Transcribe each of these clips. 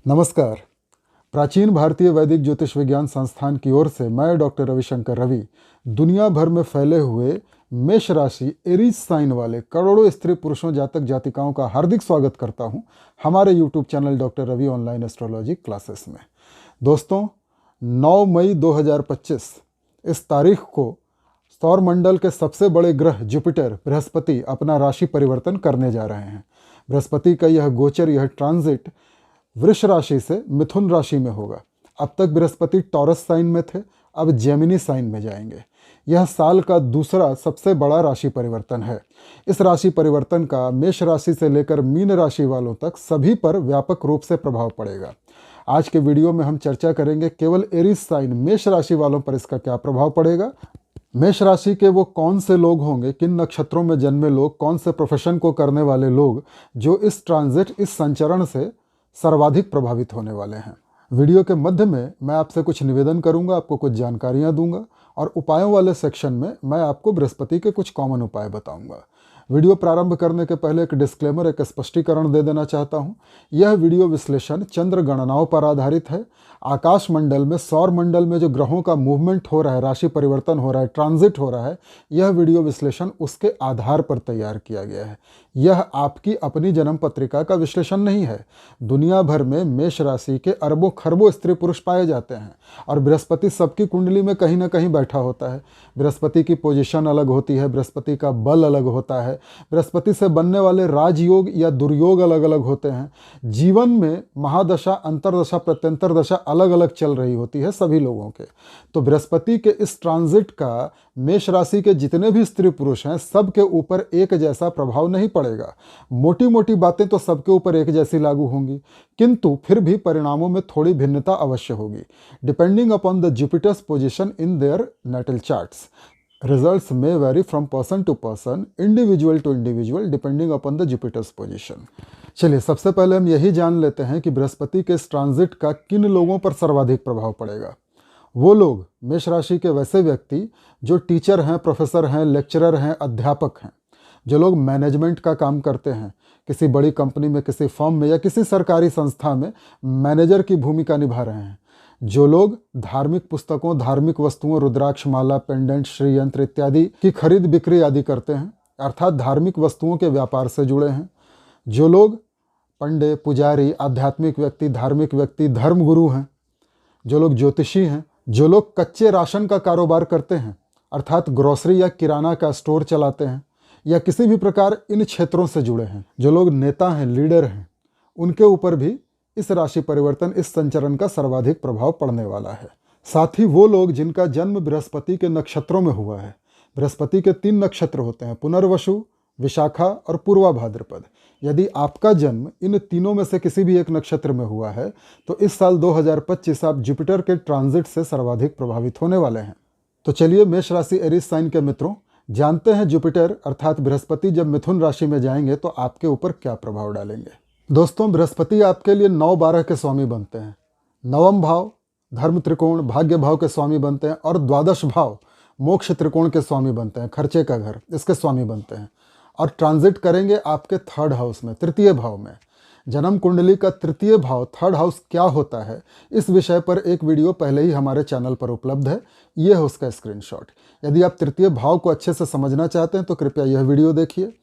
नमस्कार। प्राचीन भारतीय वैदिक ज्योतिष विज्ञान संस्थान की ओर से मैं डॉक्टर रविशंकर रवि दुनिया भर में फैले हुए मेष राशि एरीज साइन वाले करोड़ों स्त्री पुरुषों जातक जातिकाओं का हार्दिक स्वागत करता हूं हमारे YouTube channel doctor Ravi online astrology classes में। दोस्तों, 9 मई 2025 इस तारीख को सौर मंडल के सबसे बड़े ग्रह जुपिटर बृहस्पति अपना राशि परिवर्तन करने जा रहे हैं। बृहस्पति का यह गोचर, यह ट्रांजिट वृष राशि से मिथुन राशि में होगा। अब तक बृहस्पति टॉरस साइन में थे, अब जेमिनी साइन में जाएंगे। यह साल का दूसरा सबसे बड़ा राशि परिवर्तन है। इस राशि परिवर्तन का मेष राशि से लेकर मीन राशि वालों तक सभी पर व्यापक रूप से प्रभाव पड़ेगा। आज के वीडियो में हम चर्चा करेंगे केवल एरीज साइन मेष राशि वालों पर इसका क्या प्रभाव पड़ेगा, मेष राशि के वो कौन से लोग होंगे, किन नक्षत्रों में जन्मे लोग, कौन से प्रोफेशन को करने वाले लोग जो इस ट्रांजिट, इस संचरण से सर्वाधिक प्रभावित होने वाले हैं। वीडियो के मध्य में मैं आपसे कुछ निवेदन करूंगा, आपको कुछ जानकारियां दूंगा और उपायों वाले सेक्शन में मैं आपको बृहस्पति के कुछ कॉमन उपाय बताऊंगा। वीडियो प्रारंभ करने के पहले एक डिस्क्लेमर, एक स्पष्टीकरण दे देना चाहता हूं। यह वीडियो विश्लेषण चंद्र गणनाओं पर आधारित है। आकाश मंडल में, सौर मंडल में जो ग्रहों का मूवमेंट हो रहा है, राशि परिवर्तन हो रहा है, ट्रांजिट हो रहा है, यह वीडियो विश्लेषण उसके आधार पर तैयार किया गया है। यह आपकी अपनी जन्म पत्रिका का विश्लेषण नहीं है। दुनिया भर में मेष राशि के अरबों खरबों स्त्री पुरुष पाए जाते हैं और बृहस्पति सबकी कुंडली में कहीं ना कहीं बैठा होता है। बृहस्पति की पोजीशन अलग होती है, बृहस्पति का बल अलग होता है, बृहस्पति से बनने वाले राजयोग या दुर्योग अलग अलग होते हैं। जीवन में महादशा, अंतरदशा, प्रत्यंतर दशा अलग अलग चल रही होती है सभी लोगों के। तो बृहस्पति के इस ट्रांजिट का मेष राशि के जितने भी स्त्री पुरुष हैं सबके ऊपर एक जैसा प्रभाव नहीं पड़ेगा। मोटी मोटी बातें तो सबके ऊपर एक जैसी लागू होंगी, किंतु फिर भी परिणामों में थोड़ी भिन्नता अवश्य होगी। Depending upon the Jupiter's position in their natal charts, results may vary from person to person, individual to individual, depending upon the Jupiter's position। चलिए, सबसे पहले हम यही जान लेते हैं कि बृहस्पति के इस ट्रांजिट का किन लोगों पर सर्वाधिक प्रभाव पड़ेगा। वो लोग, मेष राशि के वैसे व्यक्ति जो टीचर हैं, प्रोफेसर हैं, लेक्चरर हैं, अध्यापक हैं, जो लोग मैनेजमेंट का काम करते हैं, किसी बड़ी कंपनी में, किसी फर्म में या किसी सरकारी संस्था में मैनेजर की भूमिका निभा रहे हैं, जो लोग धार्मिक पुस्तकों, धार्मिक वस्तुओं, रुद्राक्ष माला, पेंडेंट, श्रीयंत्र इत्यादि की खरीद बिक्री आदि करते हैं, अर्थात धार्मिक वस्तुओं के व्यापार से जुड़े हैं, जो लोग पंडे, पुजारी, आध्यात्मिक व्यक्ति, धार्मिक व्यक्ति, धर्मगुरु हैं, जो लोग ज्योतिषी हैं, जो लोग कच्चे राशन का कारोबार करते हैं, अर्थात ग्रोसरी या किराना का स्टोर चलाते हैं या किसी भी प्रकार इन क्षेत्रों से जुड़े हैं, जो लोग नेता हैं, लीडर हैं, उनके ऊपर भी इस राशि परिवर्तन, इस संचरण का सर्वाधिक प्रभाव पड़ने वाला है। साथ ही वो लोग जिनका जन्म बृहस्पति के नक्षत्रों में हुआ है, बृहस्पति के 3 नक्षत्र होते हैं, पुनर्वसु, विशाखा और पूर्वा भाद्रपद। यदि आपका जन्म इन तीनों में से किसी भी एक नक्षत्र में हुआ है तो इस साल 2025 आप जुपिटर के ट्रांजिट से सर्वाधिक प्रभावित होने वाले हैं। तो चलिए, मेष राशि एरीज साइन के मित्रों, जानते हैं जुपिटर अर्थात बृहस्पति जब मिथुन राशि में जाएंगे तो आपके ऊपर क्या प्रभाव डालेंगे। दोस्तों, बृहस्पति आपके लिए 9-12 के स्वामी बनते हैं। 9वां भाव धर्म त्रिकोण, भाग्य भाव के स्वामी बनते हैं और 12वां भाव मोक्ष त्रिकोण के स्वामी बनते हैं, खर्चे का घर, इसके स्वामी बनते हैं और ट्रांजिट करेंगे आपके 3rd हाउस में, तृतीय भाव में। जन्म कुंडली का तृतीय भाव, 3rd हाउस क्या होता है, इस विषय पर एक वीडियो पहले ही हमारे चैनल पर उपलब्ध है, ये है उसका स्क्रीनशॉट। यदि आप तृतीय भाव को अच्छे से समझना चाहते हैं तो कृपया यह वीडियो देखिए।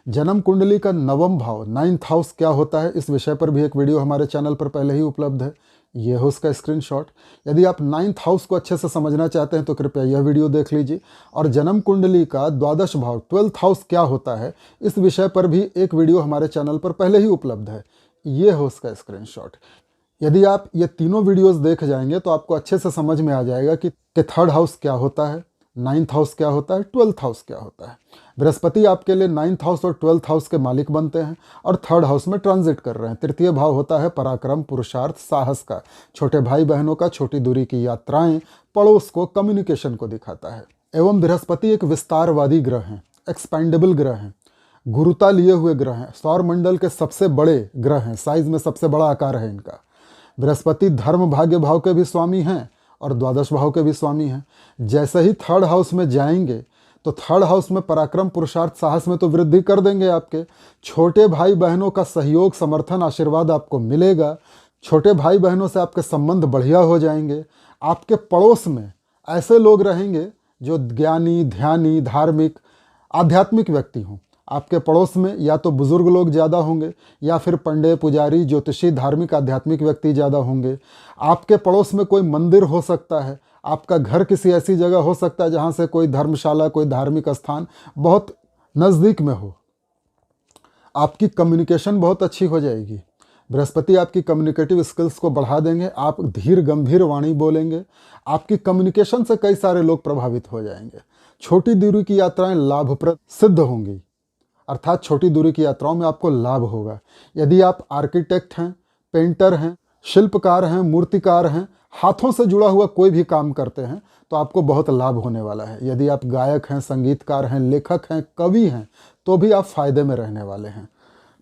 जन्म कुंडली का 9वां भाव, 9th हाउस क्या होता है, इस विषय पर भी एक वीडियो हमारे चैनल पर पहले ही उपलब्ध है, यह है उसका स्क्रीनशॉट। यदि आप 9th हाउस को अच्छे से समझना चाहते हैं तो कृपया यह वीडियो देख लीजिए। और जन्म कुंडली का 12वां भाव, 12th हाउस क्या होता है, इस विषय पर भी एक वीडियो हमारे चैनल पर पहले ही उपलब्ध है, यह है उसका स्क्रीनशॉट। यदि आप ये तीनों वीडियोस देख जाएंगे तो आपको अच्छे से समझ में आ जाएगा कि 3rd हाउस क्या होता है, 9th हाउस क्या होता है, 12th हाउस क्या होता है। बृहस्पति आपके लिए 9th हाउस और 12th हाउस के मालिक बनते हैं और 3rd हाउस में ट्रांजिट कर रहे हैं। तृतीय भाव होता है पराक्रम, पुरुषार्थ, साहस का, छोटे भाई बहनों का, छोटी दूरी की यात्राएं, पड़ोस को, कम्युनिकेशन को दिखाता है। एवं बृहस्पति एक विस्तारवादी ग्रह हैं, एक्सपेंडेबल ग्रह हैं, गुरुता लिए हुए ग्रह हैं, सौर मंडल के सबसे बड़े ग्रह हैं, साइज में सबसे बड़ा आकार है इनका। बृहस्पति धर्म भाग्य भाव के भी स्वामी हैं और 12 भाव के भी स्वामी हैं। जैसे ही 3rd हाउस में जाएंगे तो 3rd हाउस में पराक्रम, पुरुषार्थ, साहस में तो वृद्धि कर देंगे आपके। छोटे भाई बहनों का सहयोग, समर्थन, आशीर्वाद आपको मिलेगा। छोटे भाई बहनों से आपके संबंध बढ़िया हो जाएंगे। आपके पड़ोस में ऐसे लोग रहेंगे जो ज्ञानी, ध्यानी, धार्मिक, आध्यात्मिक व्यक्ति हों। आपके पड़ोस में या तो बुजुर्ग लोग ज़्यादा होंगे या फिर पंडित, पुजारी, ज्योतिषी, धार्मिक, आध्यात्मिक व्यक्ति ज़्यादा होंगे। आपके पड़ोस में कोई मंदिर हो सकता है, आपका घर किसी ऐसी जगह हो सकता है जहाँ से कोई धर्मशाला, कोई धार्मिक स्थान बहुत नज़दीक में हो। आपकी कम्युनिकेशन बहुत अच्छी हो जाएगी। बृहस्पति आपकी कम्युनिकेटिव स्किल्स को बढ़ा देंगे। आप धीर गंभीर वाणी बोलेंगे। आपकी कम्युनिकेशन से कई सारे लोग प्रभावित हो जाएंगे। छोटी दूरी की यात्राएं लाभप्रद सिद्ध होंगी, अर्थात छोटी दूरी की यात्राओं में आपको लाभ होगा। यदि आप आर्किटेक्ट हैं, पेंटर हैं, शिल्पकार हैं, मूर्तिकार हैं, हाथों से जुड़ा हुआ कोई भी काम करते हैं तो आपको बहुत लाभ होने वाला है। यदि आप गायक हैं, संगीतकार हैं, लेखक हैं, कवि हैं तो भी आप फायदे में रहने वाले हैं।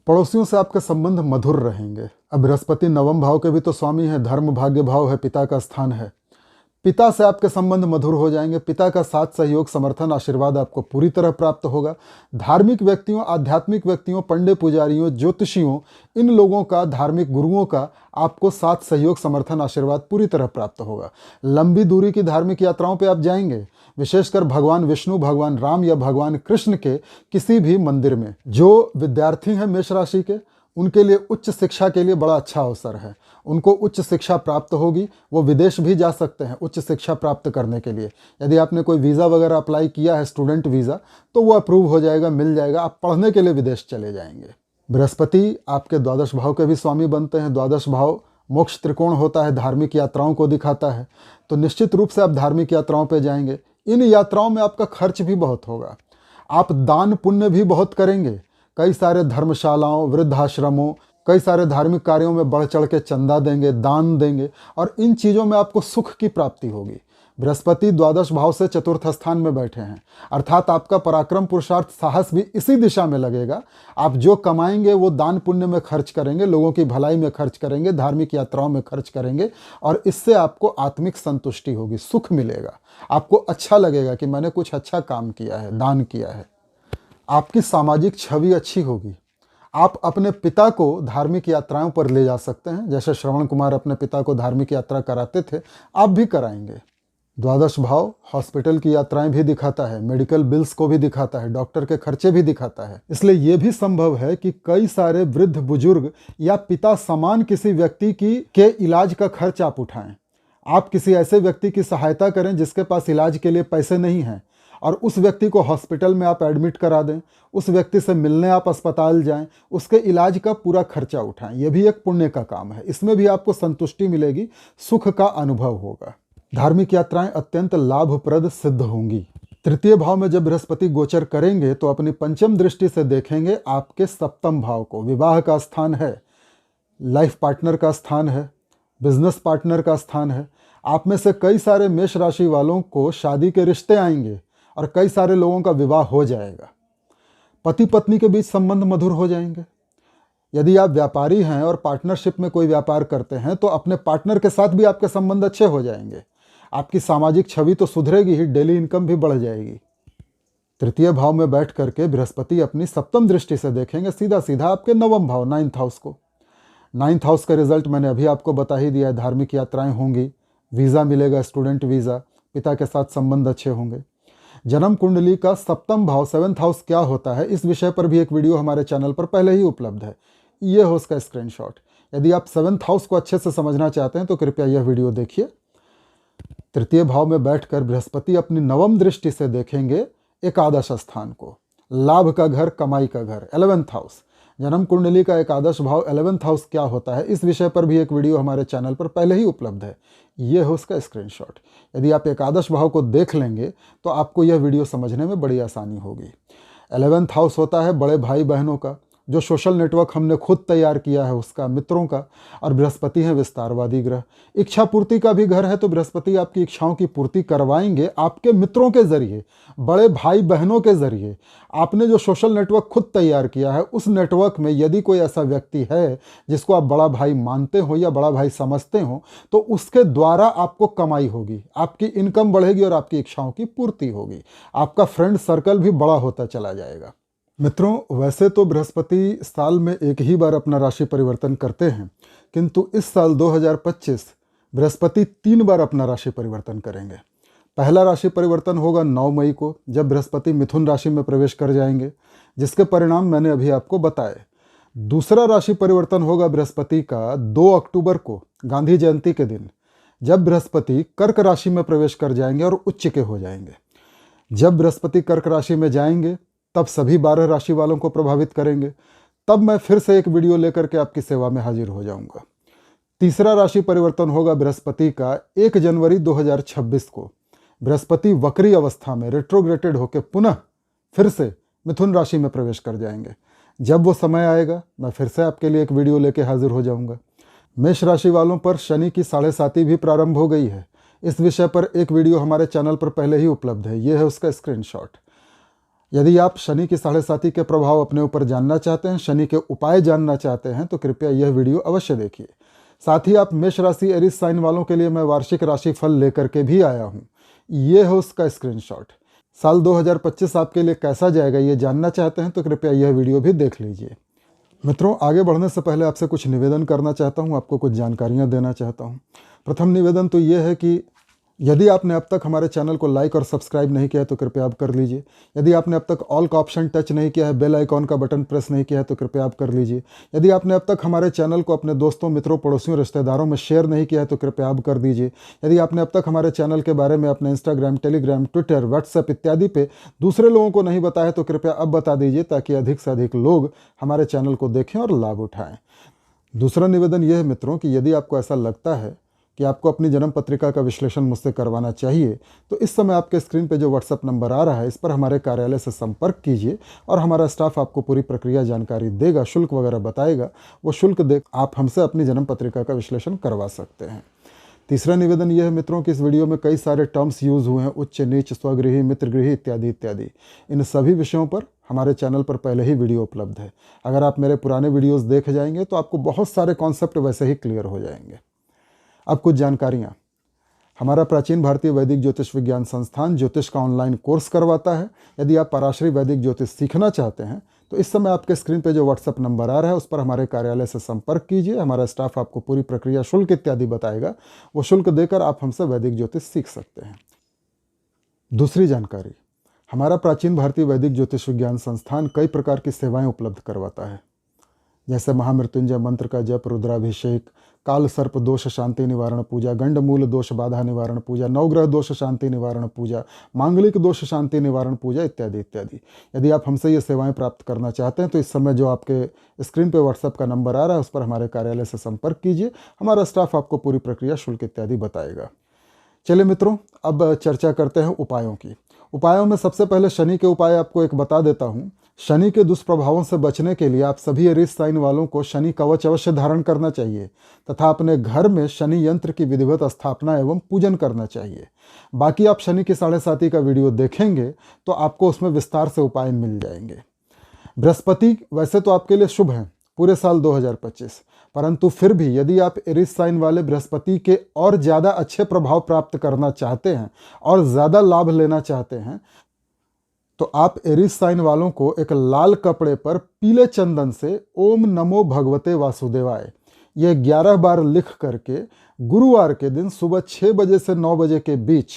पड़ोसियों से आपके संबंध मधुर रहेंगे। अब बृहस्पति नवम भाव के भी तो स्वामी है, धर्म भाग्य भाव है, पिता का स्थान है। पिता से आपके संबंध मधुर हो जाएंगे। पिता का साथ, सहयोग, समर्थन, आशीर्वाद आपको पूरी तरह प्राप्त होगा। धार्मिक व्यक्तियों, आध्यात्मिक व्यक्तियों, पंडित, पुजारियों, ज्योतिषियों, इन लोगों का, धार्मिक गुरुओं का आपको साथ, सहयोग, समर्थन, आशीर्वाद पूरी तरह प्राप्त होगा। लंबी दूरी की धार्मिक यात्राओं पर आप जाएंगे, विशेषकर भगवान विष्णु, भगवान राम या भगवान कृष्ण के किसी भी मंदिर में। जो विद्यार्थी हैं मेष राशि के, उनके लिए उच्च शिक्षा के लिए बड़ा अच्छा अवसर है। उनको उच्च शिक्षा प्राप्त होगी, वो विदेश भी जा सकते हैं उच्च शिक्षा प्राप्त करने के लिए। यदि आपने कोई वीज़ा वगैरह अप्लाई किया है, स्टूडेंट वीज़ा, तो वो अप्रूव हो जाएगा, मिल जाएगा, आप पढ़ने के लिए विदेश चले जाएंगे। बृहस्पति आपके द्वादश भाव के भी स्वामी बनते हैं। द्वादश भाव मोक्ष त्रिकोण होता है, धार्मिक यात्राओं को दिखाता है। तो निश्चित रूप से आप धार्मिक यात्राओं पर जाएंगे। इन यात्राओं में आपका खर्च भी बहुत होगा। आप दान पुण्य भी बहुत करेंगे। कई सारे धर्मशालाओं, वृद्धाश्रमों, कई सारे धार्मिक कार्यों में बढ़ चढ़ के चंदा देंगे, दान देंगे और इन चीज़ों में आपको सुख की प्राप्ति होगी। बृहस्पति द्वादश भाव से चतुर्थ स्थान में बैठे हैं, अर्थात आपका पराक्रम, पुरुषार्थ, साहस भी इसी दिशा में लगेगा। आप जो कमाएंगे वो दान पुण्य में खर्च करेंगे, लोगों की भलाई में खर्च करेंगे, धार्मिक यात्राओं में खर्च करेंगे और इससे आपको आत्मिक संतुष्टि होगी, सुख मिलेगा। आपको अच्छा लगेगा कि मैंने कुछ अच्छा काम किया है, दान किया है। आपकी सामाजिक छवि अच्छी होगी। आप अपने पिता को धार्मिक यात्राओं पर ले जा सकते हैं, जैसे श्रवण कुमार अपने पिता को धार्मिक यात्रा कराते थे, आप भी कराएंगे। द्वादश भाव हॉस्पिटल की यात्राएं भी दिखाता है, मेडिकल बिल्स को भी दिखाता है, डॉक्टर के खर्चे भी दिखाता है। इसलिए यह भी संभव है कि कई सारे वृद्ध, बुजुर्ग या पिता समान किसी व्यक्ति के इलाज का खर्च आप उठाएं। आप किसी ऐसे व्यक्ति की सहायता करें जिसके पास इलाज के लिए पैसे नहीं हैं और उस व्यक्ति को हॉस्पिटल में आप एडमिट करा दें, उस व्यक्ति से मिलने आप अस्पताल जाएं, उसके इलाज का पूरा खर्चा उठाएं। यह भी एक पुण्य का काम है। इसमें भी आपको संतुष्टि मिलेगी, सुख का अनुभव होगा। धार्मिक यात्राएं अत्यंत लाभप्रद सिद्ध होंगी। तृतीय भाव में जब बृहस्पति गोचर करेंगे तो अपनी पंचम दृष्टि से देखेंगे आपके सप्तम भाव को। विवाह का स्थान है, लाइफ पार्टनर का स्थान है, बिजनेस पार्टनर का स्थान है। आप में से कई सारे मेष राशि वालों को शादी के रिश्ते आएंगे और कई सारे लोगों का विवाह हो जाएगा। पति पत्नी के बीच संबंध मधुर हो जाएंगे। यदि आप व्यापारी हैं और पार्टनरशिप में कोई व्यापार करते हैं तो अपने पार्टनर के साथ भी आपके संबंध अच्छे हो जाएंगे। आपकी सामाजिक छवि तो सुधरेगी ही, डेली इनकम भी बढ़ जाएगी। तृतीय भाव में बैठ करके बृहस्पति अपनी सप्तम दृष्टि से देखेंगे सीधा सीधा आपके नवम भाव, 9th हाउस को। 9th हाउस का रिजल्ट मैंने अभी आपको बता ही दिया है। धार्मिक यात्राएं होंगी, वीज़ा मिलेगा, स्टूडेंट वीज़ा, पिता के साथ संबंध अच्छे होंगे। जन्म कुंडली का सप्तम भाव, 7th हाउस क्या होता है, इस विषय पर भी एक वीडियो हमारे चैनल पर पहले ही उपलब्ध है। ये हो उसका स्क्रीनशॉट। यदि आप 7th हाउस को अच्छे से समझना चाहते हैं तो कृपया यह वीडियो देखिए। तृतीय भाव में बैठकर बृहस्पति अपनी नवम दृष्टि से देखेंगे एकादश स्थान को, लाभ का घर, कमाई का घर, 11th हाउस। जन्म कुंडली का एकादश भाव 11th हाउस क्या होता है, इस विषय पर भी एक वीडियो हमारे चैनल पर पहले ही उपलब्ध है। ये है उसका स्क्रीनशॉट। यदि आप एकादश भाव को देख लेंगे तो आपको यह वीडियो समझने में बड़ी आसानी होगी। 11th हाउस होता है बड़े भाई बहनों का, जो सोशल नेटवर्क हमने खुद तैयार किया है उसका, मित्रों का। और बृहस्पति है विस्तारवादी ग्रह। इच्छा पूर्ति का भी घर है, तो बृहस्पति आपकी इच्छाओं की पूर्ति करवाएंगे आपके मित्रों के जरिए, बड़े भाई बहनों के जरिए। आपने जो सोशल नेटवर्क खुद तैयार किया है, उस नेटवर्क में यदि कोई ऐसा व्यक्ति है जिसको आप बड़ा भाई मानते हो या बड़ा भाई समझते हो, तो उसके द्वारा आपको कमाई होगी, आपकी इनकम बढ़ेगी और आपकी इच्छाओं की पूर्ति होगी। आपका फ्रेंड सर्कल भी बड़ा होता चला जाएगा। मित्रों, वैसे तो बृहस्पति साल में एक ही बार अपना राशि परिवर्तन करते हैं, किंतु इस साल 2025 बृहस्पति 3 बार अपना राशि परिवर्तन करेंगे। पहला राशि परिवर्तन होगा 9 मई को, जब बृहस्पति मिथुन राशि में प्रवेश कर जाएंगे, जिसके परिणाम मैंने अभी आपको बताए। दूसरा राशि परिवर्तन होगा बृहस्पति का 2 अक्टूबर को, गांधी जयंती के दिन, जब बृहस्पति कर्क राशि में प्रवेश कर जाएंगे और उच्च के हो जाएंगे। जब बृहस्पति कर्क राशि में जाएंगे तब सभी 12 राशि वालों को प्रभावित करेंगे। तब मैं फिर से एक वीडियो लेकर के आपकी सेवा में हाजिर हो जाऊंगा। तीसरा राशि परिवर्तन होगा बृहस्पति का 1 जनवरी 2026 को। बृहस्पति वक्री अवस्था में रेट्रोग्रेटेड होकर पुनः फिर से मिथुन राशि में प्रवेश कर जाएंगे। जब वो समय आएगा मैं फिर से आपके लिए एक वीडियो लेके हाजिर हो जाऊंगा। मेष राशि वालों पर शनि की 7.5 भी प्रारंभ हो गई है। इस विषय पर एक वीडियो हमारे चैनल पर पहले ही उपलब्ध है, ये है उसका स्क्रीनशॉट। यदि आप शनि की 7.5 के प्रभाव अपने ऊपर जानना चाहते हैं, शनि के उपाय जानना चाहते हैं, तो कृपया यह वीडियो अवश्य देखिए। साथ ही आप मेष राशि एरीज साइन वालों के लिए मैं वार्षिक राशि फल लेकर के भी आया हूँ, ये है उसका स्क्रीनशॉट। साल 2025 आपके लिए कैसा जाएगा ये जानना चाहते हैं तो कृपया यह वीडियो भी देख लीजिए। मित्रों, आगे बढ़ने से पहले आपसे कुछ निवेदन करना चाहता हूँ, आपको कुछ जानकारियाँ देना चाहता हूँ। प्रथम निवेदन तो ये है कि यदि आपने अब तक हमारे चैनल को लाइक और सब्सक्राइब नहीं किया है तो कृपया आप कर लीजिए। यदि आपने अब तक ऑल का ऑप्शन टच नहीं किया है, बेल आइकॉन का बटन प्रेस नहीं किया है तो कृपया आप कर लीजिए। यदि आपने अब तक हमारे चैनल को अपने दोस्तों, मित्रों, पड़ोसियों, रिश्तेदारों में शेयर नहीं किया है तो कृपया आप कर दीजिए। यदि आपने अब तक हमारे चैनल के बारे में अपने इंस्टाग्राम, टेलीग्राम, ट्विटर, व्हाट्सएप इत्यादि पे दूसरे लोगों को नहीं बताया तो कृपया अब बता दीजिए, ताकि अधिक से अधिक लोग हमारे चैनल को देखें और लाभ उठाएं। दूसरा निवेदन यह है मित्रों कि यदि आपको ऐसा लगता है कि आपको अपनी जन्म पत्रिका का विश्लेषण मुझसे करवाना चाहिए तो इस समय आपके स्क्रीन पे जो व्हाट्सएप नंबर आ रहा है, इस पर हमारे कार्यालय से संपर्क कीजिए और हमारा स्टाफ आपको पूरी प्रक्रिया जानकारी देगा, शुल्क वगैरह बताएगा। वो शुल्क दे आप हमसे अपनी जन्म पत्रिका का विश्लेषण करवा सकते हैं। तीसरा निवेदन यह है मित्रों कि इस वीडियो में कई सारे टर्म्स यूज़ हुए हैं, उच्च, नीच, स्वगृही, मित्रगृही इत्यादि इत्यादि। इन सभी विषयों पर हमारे चैनल पर पहले ही वीडियो उपलब्ध है। अगर आप मेरे पुराने वीडियोस देख जाएंगे तो आपको बहुत सारे कॉन्सेप्ट वैसे ही क्लियर हो जाएंगे। अब कुछ जानकारियाँ। हमारा प्राचीन भारतीय वैदिक ज्योतिष विज्ञान संस्थान ज्योतिष का ऑनलाइन कोर्स करवाता है। यदि आप पराशरी वैदिक ज्योतिष सीखना चाहते हैं तो इस समय आपके स्क्रीन पे जो व्हाट्सएप नंबर आ रहा है उस पर हमारे कार्यालय से संपर्क कीजिए। हमारा स्टाफ आपको पूरी प्रक्रिया, शुल्क इत्यादि बताएगा। वो शुल्क देकर आप हमसे वैदिक ज्योतिष सीख सकते हैं। दूसरी जानकारी, हमारा प्राचीन भारतीय वैदिक ज्योतिष विज्ञान संस्थान कई प्रकार की सेवाएं उपलब्ध करवाता है, जैसे महामृत्युंजय मंत्र का जप, रुद्राभिषेक, काल सर्प दोष शांति निवारण पूजा, गंडमूल दोष बाधा निवारण पूजा, नवग्रह दोष शांति निवारण पूजा, मांगलिक दोष शांति निवारण पूजा इत्यादि इत्यादि। यदि आप हमसे ये सेवाएं प्राप्त करना चाहते हैं तो इस समय जो आपके स्क्रीन पे व्हाट्सएप का नंबर आ रहा है उस पर हमारे कार्यालय से संपर्क कीजिए। हमारा स्टाफ आपको पूरी प्रक्रिया, शुल्क इत्यादि बताएगा। चलिए मित्रों, अब चर्चा करते हैं उपायों की। उपायों में सबसे पहले शनि के उपाय आपको एक बता देता हूँ। शनि के दुष्प्रभावों से बचने के लिए आप सभी एरीज साइन वालों को शनि कवच अवश्य धारण करना चाहिए तथा अपने घर में शनि यंत्र की विधिवत स्थापना एवं पूजन करना चाहिए। बाकी आप शनि की 7.5 का वीडियो देखेंगे तो आपको उसमें विस्तार से उपाय मिल जाएंगे। बृहस्पति वैसे तो आपके लिए शुभ हैं पूरे साल 2025, परंतु फिर भी यदि आप एरीज साइन वाले बृहस्पति के और ज़्यादा अच्छे प्रभाव प्राप्त करना चाहते हैं और ज़्यादा लाभ लेना चाहते हैं तो आप एरीज साइन वालों को एक लाल कपड़े पर पीले चंदन से ओम नमो भगवते वासुदेवाय यह 11 बार लिख करके गुरुवार के दिन सुबह 6 बजे से 9 बजे के बीच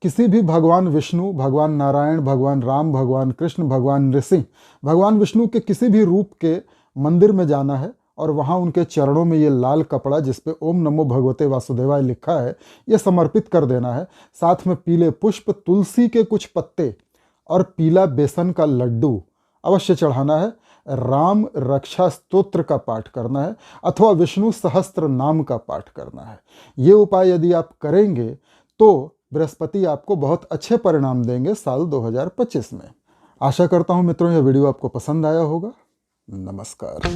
किसी भी भगवान विष्णु, भगवान नारायण, भगवान राम, भगवान कृष्ण, भगवान नृसिंह, भगवान विष्णु के किसी भी रूप के मंदिर में जाना है और वहाँ उनके चरणों में ये लाल कपड़ा जिस पे ओम नमो भगवते वासुदेवाय लिखा है ये समर्पित कर देना है। साथ में पीले पुष्प, तुलसी के कुछ पत्ते और पीला बेसन का लड्डू अवश्य चढ़ाना है। राम रक्षा स्तोत्र का पाठ करना है अथवा विष्णु सहस्त्र नाम का पाठ करना है। ये उपाय यदि आप करेंगे तो बृहस्पति आपको बहुत अच्छे परिणाम देंगे साल 2025 में। आशा करता हूँ मित्रों यह वीडियो आपको पसंद आया होगा। नमस्कार।